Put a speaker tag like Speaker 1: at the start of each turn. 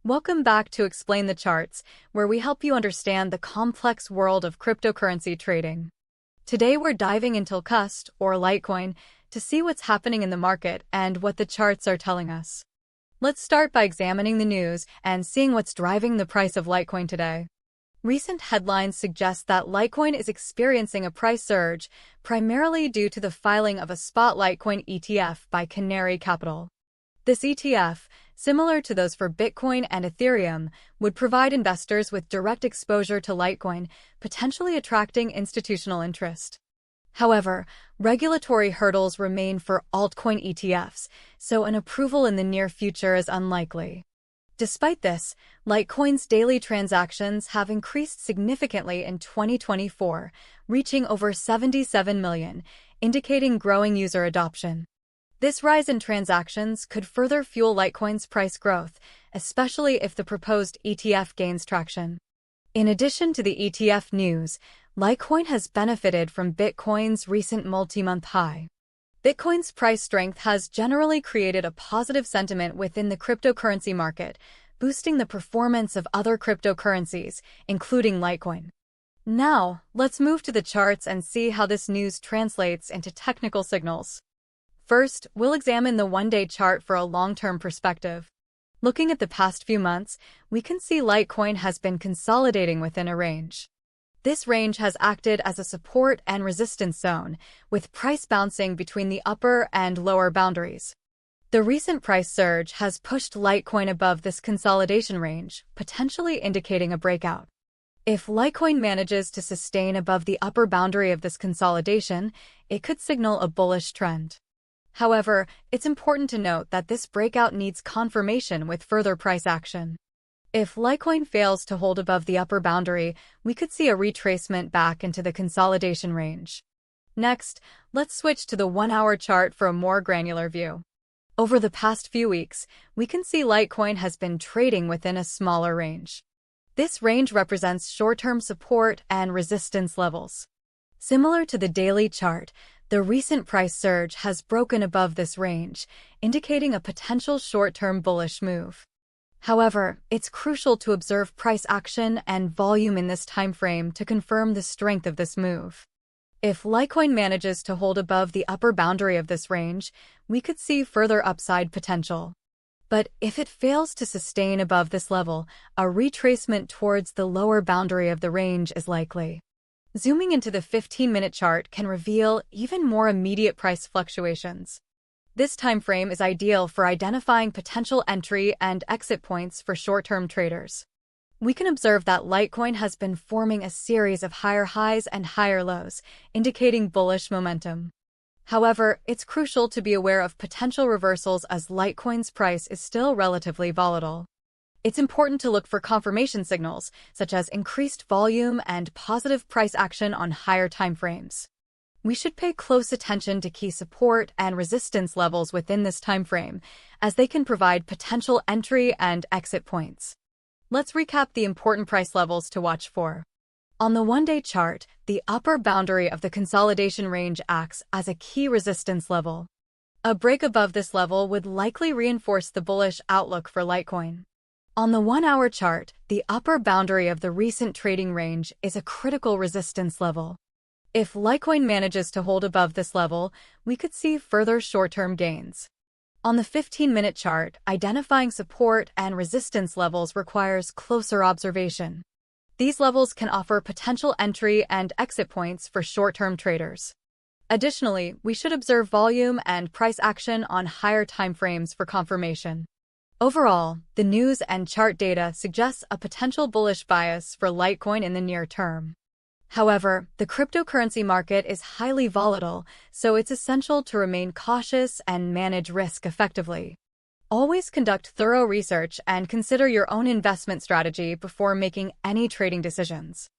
Speaker 1: Welcome back to Explain the Charts, where we help you understand the complex world of cryptocurrency trading. Today we're diving into LTCUSD, or Litecoin, to see what's happening in the market and what the charts are telling us. Let's start by examining the news and seeing what's driving the price of Litecoin today. Recent headlines suggest that Litecoin is experiencing a price surge, primarily due to the filing of a spot Litecoin ETF by Canary Capital. This ETF, similar to those for Bitcoin and Ethereum, would provide investors with direct exposure to Litecoin, potentially attracting institutional interest. However, regulatory hurdles remain for altcoin ETFs, so an approval in the near future is unlikely. Despite this, Litecoin's daily transactions have increased significantly in 2024, reaching over 77 million, indicating growing user adoption. This rise in transactions could further fuel Litecoin's price growth, especially if the proposed ETF gains traction. In addition to the ETF news, Litecoin has benefited from Bitcoin's recent multi-month high. Bitcoin's price strength has generally created a positive sentiment within the cryptocurrency market, boosting the performance of other cryptocurrencies, including Litecoin. Now, let's move to the charts and see how this news translates into technical signals. First, we'll examine the one-day chart for a long-term perspective. Looking at the past few months, we can see Litecoin has been consolidating within a range. This range has acted as a support and resistance zone, with price bouncing between the upper and lower boundaries. The recent price surge has pushed Litecoin above this consolidation range, potentially indicating a breakout. If Litecoin manages to sustain above the upper boundary of this consolidation, it could signal a bullish trend. However, it's important to note that this breakout needs confirmation with further price action. If Litecoin fails to hold above the upper boundary, we could see a retracement back into the consolidation range. Next, let's switch to the one-hour chart for a more granular view. Over the past few weeks, we can see Litecoin has been trading within a smaller range. This range represents short-term support and resistance levels. Similar to the daily chart, the recent price surge has broken above this range, indicating a potential short-term bullish move. However, it's crucial to observe price action and volume in this timeframe to confirm the strength of this move. If Litecoin manages to hold above the upper boundary of this range, we could see further upside potential. But if it fails to sustain above this level, a retracement towards the lower boundary of the range is likely. Zooming into the 15-minute chart can reveal even more immediate price fluctuations. This time frame is ideal for identifying potential entry and exit points for short-term traders. We can observe that Litecoin has been forming a series of higher highs and higher lows, indicating bullish momentum. However, it's crucial to be aware of potential reversals as Litecoin's price is still relatively volatile. It's important to look for confirmation signals, such as increased volume and positive price action on higher timeframes. We should pay close attention to key support and resistance levels within this timeframe, as they can provide potential entry and exit points. Let's recap the important price levels to watch for. On the one-day chart, the upper boundary of the consolidation range acts as a key resistance level. A break above this level would likely reinforce the bullish outlook for Litecoin. On the one-hour chart, the upper boundary of the recent trading range is a critical resistance level. If Litecoin manages to hold above this level, we could see further short-term gains. On the 15-minute chart, identifying support and resistance levels requires closer observation. These levels can offer potential entry and exit points for short-term traders. Additionally, we should observe volume and price action on higher timeframes for confirmation. Overall, the news and chart data suggests a potential bullish bias for Litecoin in the near term. However, the cryptocurrency market is highly volatile, so it's essential to remain cautious and manage risk effectively. Always conduct thorough research and consider your own investment strategy before making any trading decisions.